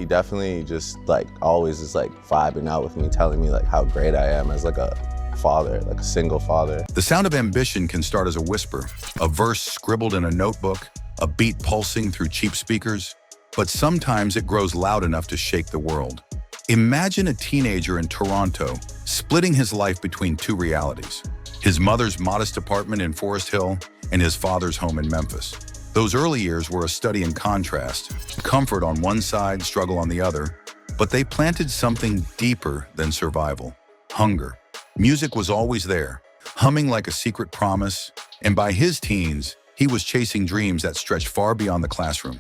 definitely just like always is like vibing out with me, telling me like how great I am as like a father, like a single father. The sound of ambition can start as a whisper, a verse scribbled in a notebook, a beat pulsing through cheap speakers, but sometimes it grows loud enough to shake the world. Imagine a teenager in Toronto splitting his life between two realities: his mother's modest apartment in Forest Hill and his father's home in Memphis. Those early years were a study in contrast, comfort on one side, struggle on the other, but they planted something deeper than survival: hunger. Music was always there, humming like a secret promise, and by his teens, he was chasing dreams that stretched far beyond the classroom.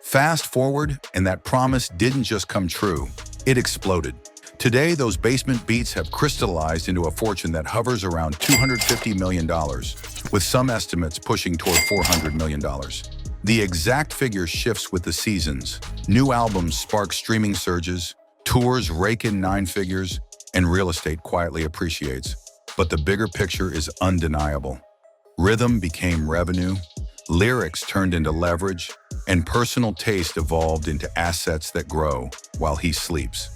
Fast forward, and that promise didn't just come true, it exploded. Today, those basement beats have crystallized into a fortune that hovers around $250 million, with some estimates pushing toward $400 million. The exact figure shifts with the seasons. New albums spark streaming surges, tours rake in nine figures, and real estate quietly appreciates. But the bigger picture is undeniable. Rhythm became revenue, lyrics turned into leverage, and personal taste evolved into assets that grow while he sleeps.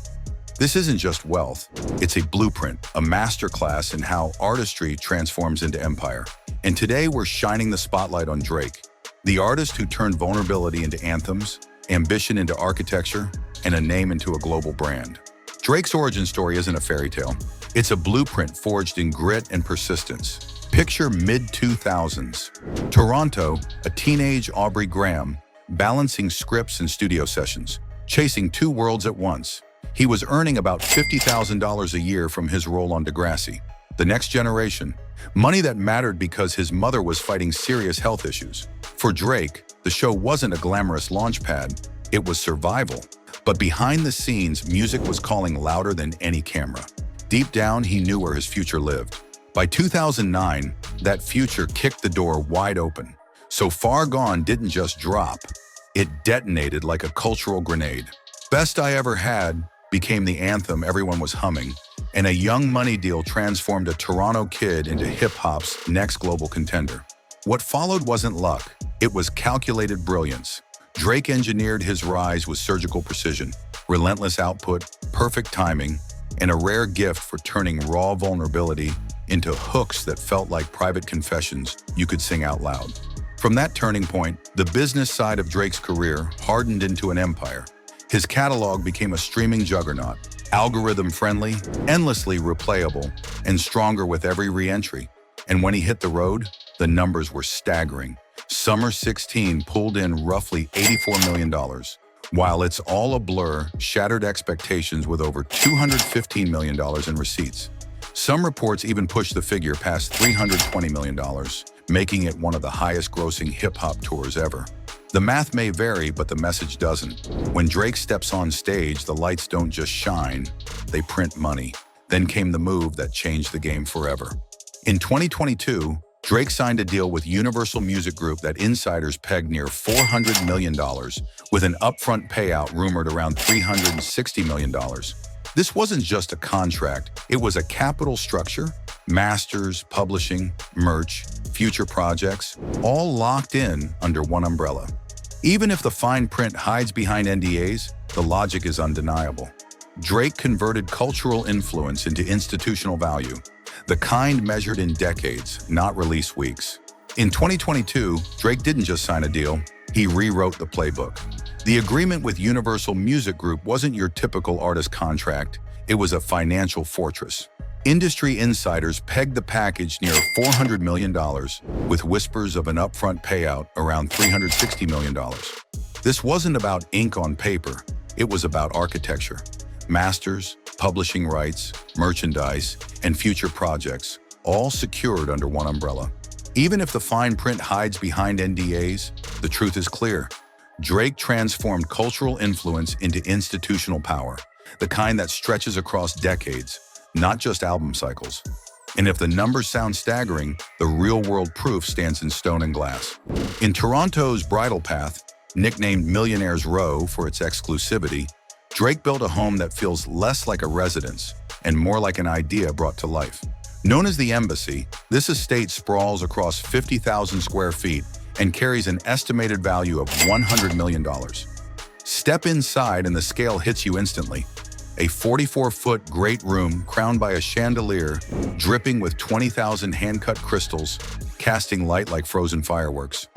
This isn't just wealth, it's a blueprint, a masterclass in how artistry transforms into empire. And today we're shining the spotlight on Drake, the artist who turned vulnerability into anthems, ambition into architecture, and a name into a global brand. Drake's origin story isn't a fairy tale. It's a blueprint forged in grit and persistence. Picture mid-2000s. Toronto, a teenage Aubrey Graham, balancing scripts and studio sessions, chasing two worlds at once. He was earning about $50,000 a year from his role on Degrassi. The Next Generation, money that mattered because his mother was fighting serious health issues. For Drake, the show wasn't a glamorous launchpad, it was survival. But behind the scenes, music was calling louder than any camera. Deep down, he knew where his future lived. By 2009, that future kicked the door wide open. So Far Gone didn't just drop, it detonated like a cultural grenade. Best I Ever Had became the anthem everyone was humming, and a Young Money deal transformed a Toronto kid into hip-hop's next global contender. What followed wasn't luck, it was calculated brilliance. Drake engineered his rise with surgical precision, relentless output, perfect timing, and a rare gift for turning raw vulnerability into hooks that felt like private confessions you could sing out loud. From that turning point, the business side of Drake's career hardened into an empire. His catalog became a streaming juggernaut, algorithm-friendly, endlessly replayable, and stronger with every re-entry. And when he hit the road, the numbers were staggering. Summer 16 pulled in roughly $84 million, while It's All a Blur shattered expectations with over $215 million in receipts. Some reports even pushed the figure past $320 million, making it one of the highest-grossing hip-hop tours ever. The math may vary, but the message doesn't. When Drake steps on stage, the lights don't just shine, they print money. Then came the move that changed the game forever. In 2022, Drake signed a deal with Universal Music Group that insiders pegged near $400 million, with an upfront payout rumored around $360 million. This wasn't just a contract, it was a capital structure: masters, publishing, merch, future projects, all locked in under one umbrella. Even if the fine print hides behind NDAs, the logic is undeniable. Drake converted cultural influence into institutional value, the kind measured in decades, not release weeks. In 2022, Drake didn't just sign a deal, he rewrote the playbook. The agreement with Universal Music Group wasn't your typical artist contract, it was a financial fortress. Industry insiders pegged the package near $400 million, with whispers of an upfront payout around $360 million. This wasn't about ink on paper, it was about architecture. Masters, publishing rights, merchandise, and future projects, all secured under one umbrella. Even if the fine print hides behind NDAs, the truth is clear. Drake transformed cultural influence into institutional power, the kind that stretches across decades, not just album cycles. And if the numbers sound staggering, the real-world proof stands in stone and glass. In Toronto's Bridle Path, nicknamed Millionaire's Row for its exclusivity, Drake built a home that feels less like a residence and more like an idea brought to life. Known as the Embassy, this estate sprawls across 50,000 square feet and carries an estimated value of $100 million. Step inside and the scale hits you instantly. A 44-foot great room crowned by a chandelier dripping with 20,000 hand-cut crystals, casting light like frozen fireworks.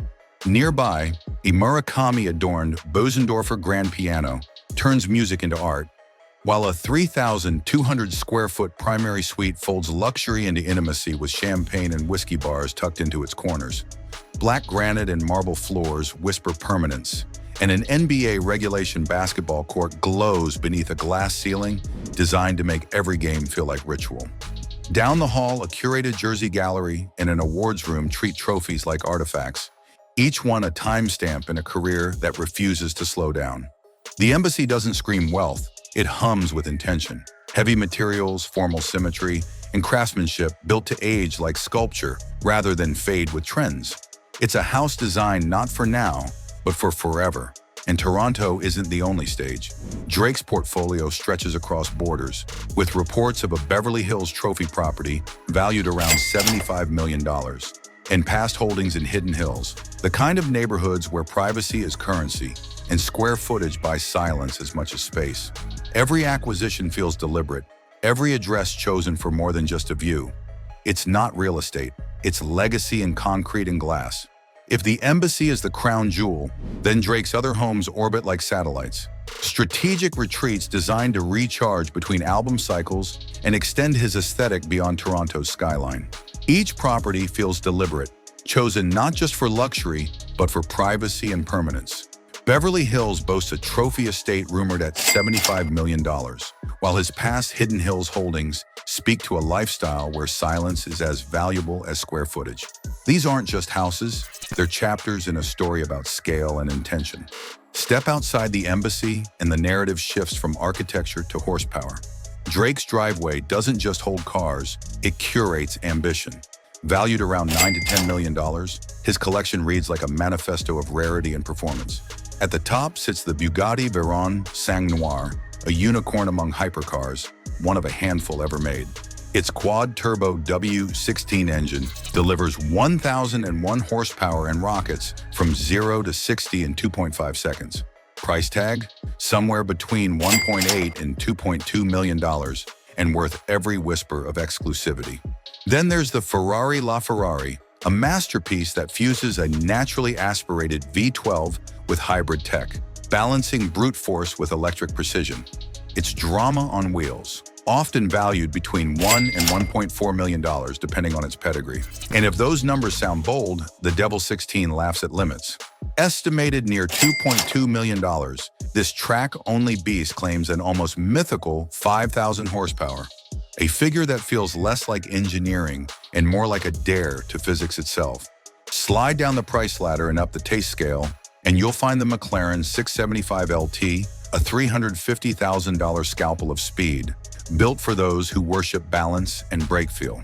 Nearby, a Murakami-adorned Bosendorfer grand piano turns music into art, while a 3,200-square-foot primary suite folds luxury into intimacy with champagne and whiskey bars tucked into its corners. Black granite and marble floors whisper permanence, and an NBA regulation basketball court glows beneath a glass ceiling designed to make every game feel like ritual. Down the hall, a curated jersey gallery and an awards room treat trophies like artifacts, each one a timestamp in a career that refuses to slow down. The Embassy doesn't scream wealth, it hums with intention. Heavy materials, formal symmetry, and craftsmanship built to age like sculpture rather than fade with trends. It's a house designed not for now, but for forever. And Toronto isn't the only stage. Drake's portfolio stretches across borders, with reports of a Beverly Hills trophy property valued around $75 million, and past holdings in Hidden Hills, the kind of neighborhoods where privacy is currency and square footage buys silence as much as space. Every acquisition feels deliberate, every address chosen for more than just a view. It's not real estate, it's legacy in concrete and glass. If the Embassy is the crown jewel, then Drake's other homes orbit like satellites. Strategic retreats designed to recharge between album cycles and extend his aesthetic beyond Toronto's skyline. Each property feels deliberate, chosen not just for luxury, but for privacy and permanence. Beverly Hills boasts a trophy estate rumored at $75 million, while his past Hidden Hills holdings speak to a lifestyle where silence is as valuable as square footage. These aren't just houses, they're chapters in a story about scale and intention. Step outside the Embassy and the narrative shifts from architecture to horsepower. Drake's driveway doesn't just hold cars, it curates ambition. Valued around $9 to $10 million, his collection reads like a manifesto of rarity and performance. At the top sits the Bugatti Veyron Sang Noir, a unicorn among hypercars, one of a handful ever made. Its quad-turbo W16 engine delivers 1,001 horsepower and rockets from 0 to 60 in 2.5 seconds. Price tag? Somewhere between $1.8 and $2.2 million, and worth every whisper of exclusivity. Then there's the Ferrari LaFerrari, a masterpiece that fuses a naturally aspirated V12 with hybrid tech, balancing brute force with electric precision. It's drama on wheels, often valued between $1 and $1.4 million, depending on its pedigree. And if those numbers sound bold, the Devil 16 laughs at limits. Estimated near $2.2 million, this track-only beast claims an almost mythical 5,000 horsepower, a figure that feels less like engineering and more like a dare to physics itself. Slide down the price ladder and up the taste scale, and you'll find the McLaren 675 LT, a $350,000 scalpel of speed, built for those who worship balance and brake feel.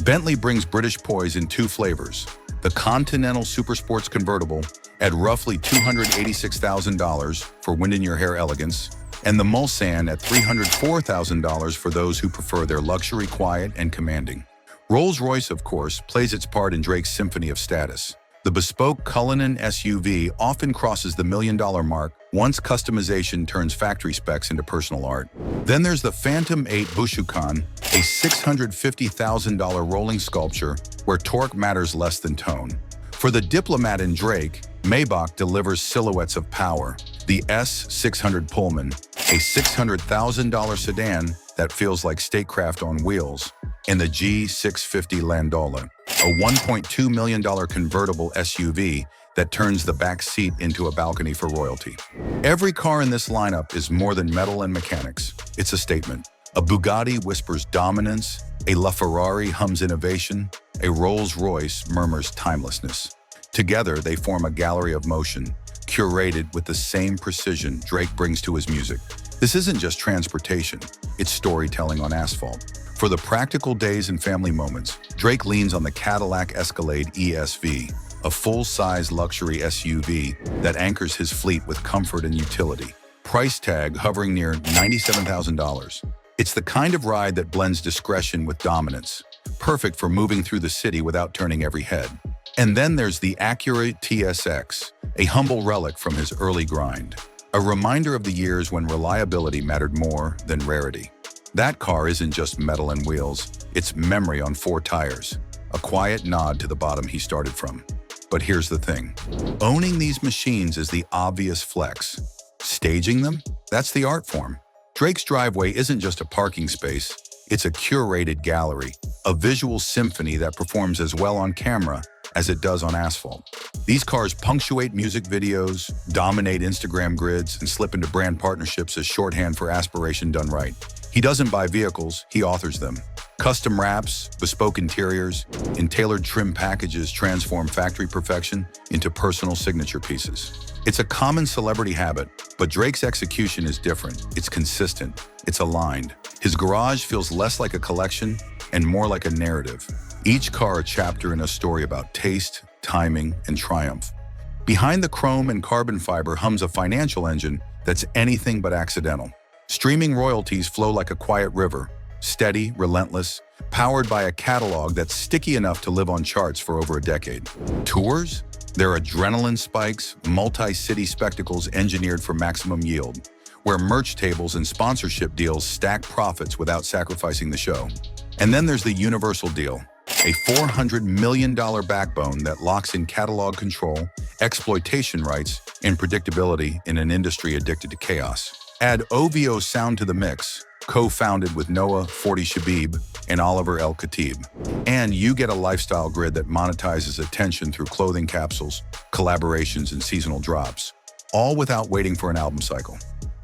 Bentley brings British poise in two flavors: the Continental Supersports convertible at roughly $286,000 for wind-in-your-hair elegance, and the Mulsanne at $304,000 for those who prefer their luxury quiet and commanding. Rolls-Royce, of course, plays its part in Drake's symphony of status. The bespoke Cullinan SUV often crosses the $1 million mark once customization turns factory specs into personal art. Then there's the Phantom 8 Bushukan, a $650,000 rolling sculpture where torque matters less than tone. For the diplomat in Drake, Maybach delivers silhouettes of power. The S600 Pullman, a $600,000 sedan that feels like statecraft on wheels, and the G650 Landola, a $1.2 million convertible SUV that turns the back seat into a balcony for royalty. Every car in this lineup is more than metal and mechanics. It's a statement. A Bugatti whispers dominance, a LaFerrari hums innovation, a Rolls-Royce murmurs timelessness. Together, they form a gallery of motion, curated with the same precision Drake brings to his music. This isn't just transportation, it's storytelling on asphalt. For the practical days and family moments, Drake leans on the Cadillac Escalade ESV, a full-size luxury SUV that anchors his fleet with comfort and utility. Price tag hovering near $97,000. It's the kind of ride that blends discretion with dominance, perfect for moving through the city without turning every head. And then there's the Acura TSX, a humble relic from his early grind. A reminder of the years when reliability mattered more than rarity. That car isn't just metal and wheels, it's memory on 4 tires. A quiet nod to the bottom he started from. But here's the thing. Owning these machines is the obvious flex. Staging them? That's the art form. Drake's driveway isn't just a parking space, it's a curated gallery, a visual symphony that performs as well on camera as it does on asphalt. These cars punctuate music videos, dominate Instagram grids, and slip into brand partnerships as shorthand for aspiration done right. He doesn't buy vehicles, he authors them. Custom wraps, bespoke interiors, and tailored trim packages transform factory perfection into personal signature pieces. It's a common celebrity habit, but Drake's execution is different. It's consistent. It's aligned. His garage feels less like a collection and more like a narrative. Each car a chapter in a story about taste, timing, and triumph. Behind the chrome and carbon fiber hums a financial engine that's anything but accidental. Streaming royalties flow like a quiet river, steady, relentless, powered by a catalog that's sticky enough to live on charts for over a decade. Tours? They're adrenaline spikes, multi-city spectacles engineered for maximum yield, where merch tables and sponsorship deals stack profits without sacrificing the show. And then there's the universal deal, a $400 million backbone that locks in catalog control, exploitation rights, and predictability in an industry addicted to chaos. Add OVO sound to the mix, co-founded with Noah 40 Shabib and Oliver El Khatib. And you get a lifestyle grid that monetizes attention through clothing capsules, collaborations, and seasonal drops, all without waiting for an album cycle.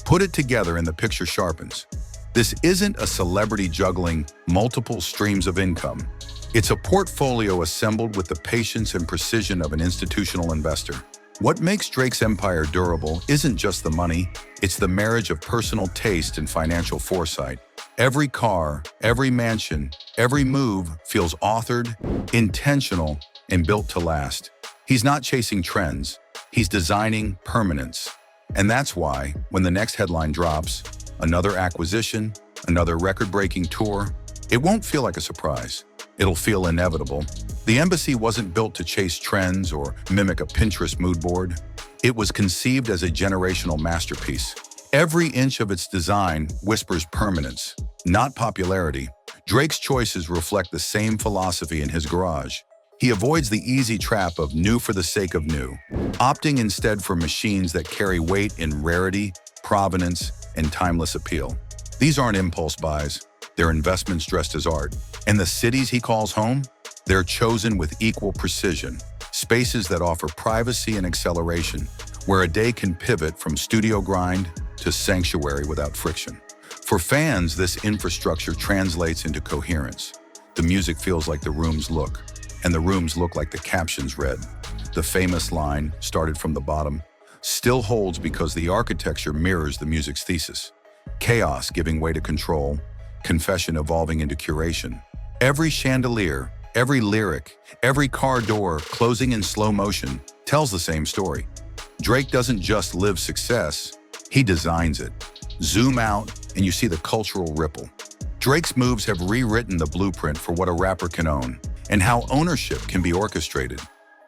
Put it together and the picture sharpens. This isn't a celebrity juggling multiple streams of income. It's a portfolio assembled with the patience and precision of an institutional investor. What makes Drake's empire durable isn't just the money, it's the marriage of personal taste and financial foresight. Every car, every mansion, every move feels authored, intentional, and built to last. He's not chasing trends, he's designing permanence. And that's why, when the next headline drops, another acquisition, another record-breaking tour, it won't feel like a surprise. It'll feel inevitable. The Embassy wasn't built to chase trends or mimic a Pinterest mood board. It was conceived as a generational masterpiece. Every inch of its design whispers permanence, not popularity. Drake's choices reflect the same philosophy in his garage. He avoids the easy trap of new for the sake of new, opting instead for machines that carry weight in rarity, provenance, and timeless appeal. These aren't impulse buys. They're investments dressed as art. And the cities he calls home? They're chosen with equal precision. Spaces that offer privacy and acceleration, where a day can pivot from studio grind to sanctuary without friction. For fans, this infrastructure translates into coherence. The music feels like the rooms look, and the rooms look like the captions read. The famous line, started from the bottom, still holds because the architecture mirrors the music's thesis. Chaos giving way to control, confession evolving into curation. Every chandelier, every lyric, every car door closing in slow motion tells the same story. Drake doesn't just live success, he designs it. Zoom out and you see the cultural ripple. Drake's moves have rewritten the blueprint for what a rapper can own and how ownership can be orchestrated.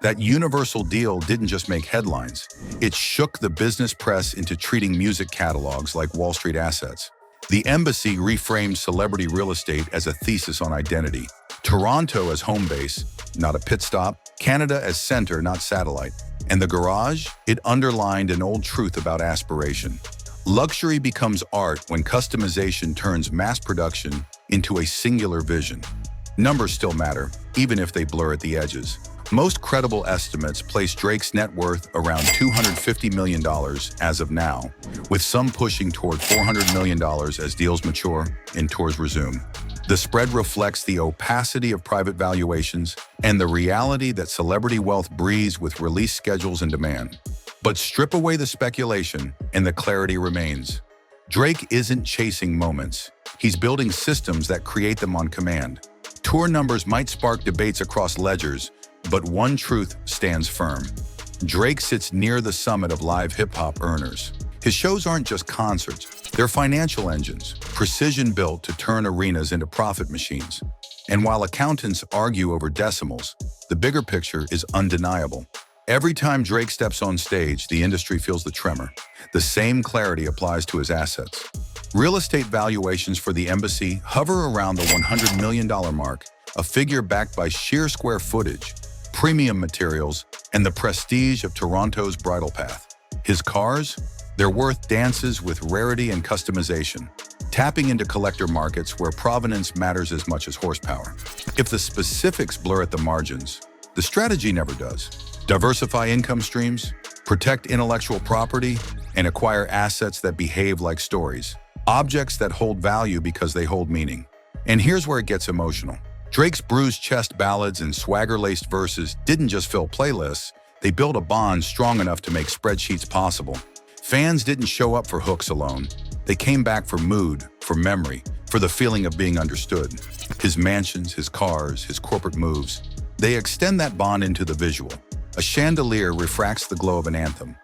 That universal deal didn't just make headlines, it shook the business press into treating music catalogs like Wall Street assets. The Embassy reframed celebrity real estate as a thesis on identity. Toronto as home base, not a pit stop. Canada as center, not satellite. And the garage, it underlined an old truth about aspiration. Luxury becomes art when customization turns mass production into a singular vision. Numbers still matter, even if they blur at the edges. Most credible estimates place Drake's net worth around $250 million as of now, with some pushing toward $400 million as deals mature and tours resume. The spread reflects the opacity of private valuations and the reality that celebrity wealth breathes with release schedules and demand. But strip away the speculation and the clarity remains. Drake isn't chasing moments. He's building systems that create them on command. Tour numbers might spark debates across ledgers, but one truth stands firm. Drake sits near the summit of live hip-hop earners. His shows aren't just concerts, they're financial engines, precision-built to turn arenas into profit machines. And while accountants argue over decimals, the bigger picture is undeniable. Every time Drake steps on stage, the industry feels the tremor. The same clarity applies to his assets. Real estate valuations for the embassy hover around the $100 million mark, a figure backed by sheer square footage, premium materials, and the prestige of Toronto's bridle path. His cars? They're worth dances with rarity and customization, tapping into collector markets where provenance matters as much as horsepower. If the specifics blur at the margins, the strategy never does. Diversify income streams, protect intellectual property, and acquire assets that behave like stories. Objects that hold value because they hold meaning. And here's where it gets emotional. Drake's bruised chest ballads and swagger-laced verses didn't just fill playlists, they built a bond strong enough to make spreadsheets possible. Fans didn't show up for hooks alone. They came back for mood, for memory, for the feeling of being understood. His mansions, his cars, his corporate moves, they extend that bond into the visual. A chandelier refracts the glow of an anthem.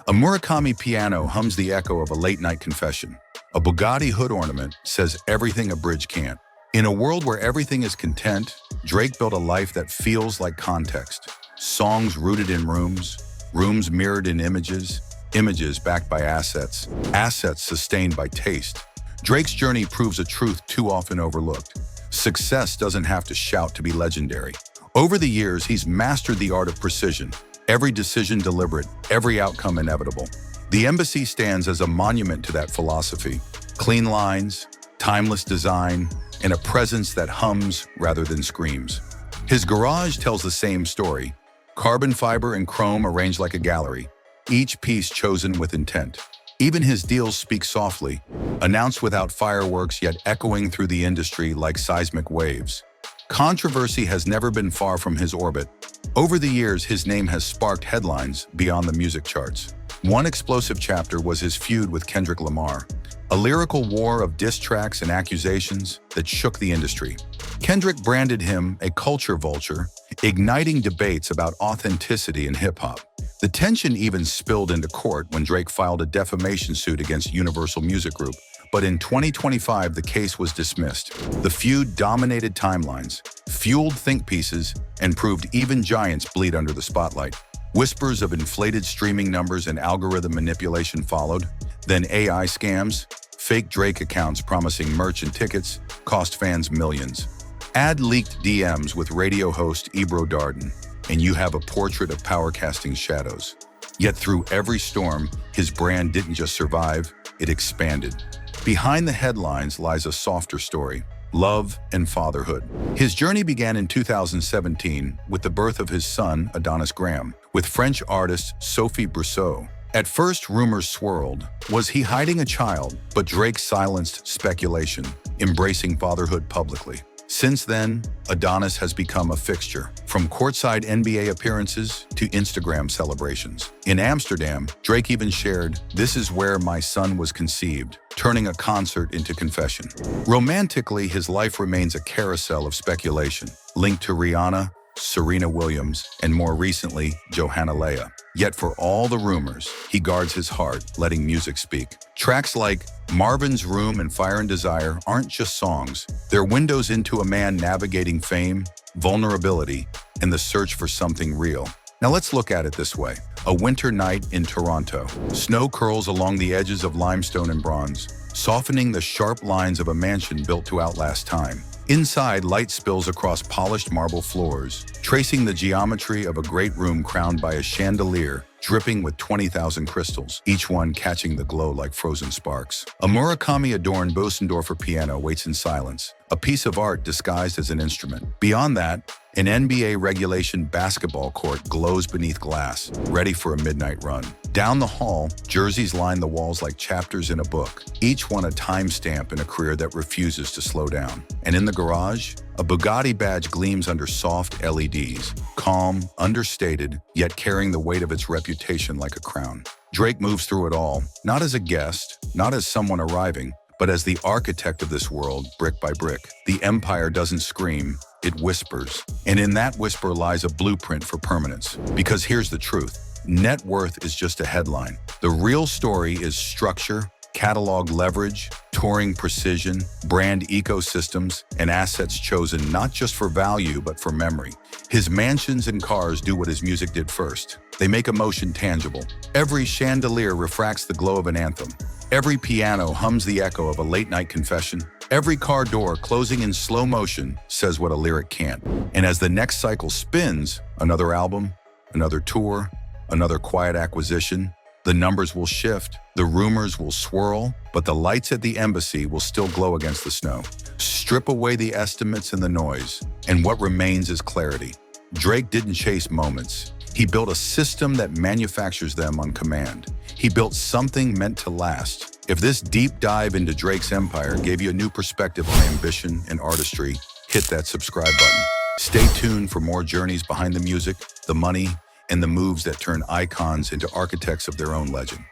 A Murakami piano hums the echo of a late-night confession. A Bugatti hood ornament says everything a bridge can't. In a world where everything is content, Drake built a life that feels like context. Songs rooted in rooms, rooms mirrored in images, images backed by assets, assets sustained by taste. Drake's journey proves a truth too often overlooked. Success doesn't have to shout to be legendary. Over the years, he's mastered the art of precision. Every decision deliberate, every outcome inevitable. The embassy stands as a monument to that philosophy. Clean lines, timeless design, and a presence that hums rather than screams. His garage tells the same story. Carbon fiber and chrome arranged like a gallery, each piece chosen with intent. Even his deals speak softly, announced without fireworks yet echoing through the industry like seismic waves. Controversy has never been far from his orbit. Over the years, his name has sparked headlines beyond the music charts. One explosive chapter was his feud with Kendrick Lamar, a lyrical war of diss tracks and accusations that shook the industry. Kendrick branded him a culture vulture, igniting debates about authenticity in hip-hop. The tension even spilled into court when Drake filed a defamation suit against Universal Music Group, but in 2025 the case was dismissed. The feud dominated timelines, fueled think pieces, and proved even giants bleed under the spotlight. Whispers of inflated streaming numbers and algorithm manipulation followed, then AI scams, fake Drake accounts promising merch and tickets, cost fans millions. Add leaked DMs with radio host Ebro Darden, and you have a portrait of power casting shadows. Yet through every storm, his brand didn't just survive, it expanded. Behind the headlines lies a softer story, love and fatherhood. His journey began in 2017 with the birth of his son, Adonis Graham, with French artist Sophie Brousseau. At first, rumors swirled. Was he hiding a child? But Drake silenced speculation, embracing fatherhood publicly. Since then, Adonis has become a fixture, from courtside NBA appearances to Instagram celebrations. In Amsterdam, Drake even shared, "This is where my son was conceived," turning a concert into confession. Romantically, his life remains a carousel of speculation, linked to Rihanna, Serena Williams, and more recently, Johanna Leia. Yet for all the rumors, he guards his heart, letting music speak. Tracks like Marvin's Room and Fire and Desire aren't just songs. They're windows into a man navigating fame, vulnerability, and the search for something real. Now let's look at it this way. A winter night in Toronto. Snow curls along the edges of limestone and bronze, softening the sharp lines of a mansion built to outlast time. Inside, light spills across polished marble floors, tracing the geometry of a great room crowned by a chandelier dripping with 20,000 crystals, each one catching the glow like frozen sparks. A Murakami-adorned Bösendorfer piano waits in silence, a piece of art disguised as an instrument. Beyond that, an NBA regulation basketball court glows beneath glass, ready for a midnight run. Down the hall, jerseys line the walls like chapters in a book, each one a timestamp in a career that refuses to slow down. And in the garage, a Bugatti badge gleams under soft LEDs, calm, understated, yet carrying the weight of its reputation like a crown. Drake moves through it all, not as a guest, not as someone arriving, but as the architect of this world, brick by brick. The empire doesn't scream, it whispers. And in that whisper lies a blueprint for permanence. Because here's the truth. Net worth is just a headline. The real story is structure, catalog leverage, touring precision, brand ecosystems, and assets chosen not just for value, but for memory. His mansions and cars do what his music did first. They make emotion tangible. Every chandelier refracts the glow of an anthem. Every piano hums the echo of a late-night confession. Every car door closing in slow motion says what a lyric can't. And as the next cycle spins, another album, another tour, another quiet acquisition, the numbers will shift, the rumors will swirl, but the lights at the embassy will still glow against the snow. Strip away the estimates and the noise, and what remains is clarity. Drake didn't chase moments. He built a system that manufactures them on command. He built something meant to last. If this deep dive into Drake's empire gave you a new perspective on ambition and artistry, hit that subscribe button. Stay tuned for more journeys behind the music, the money, and the moves that turn icons into architects of their own legend.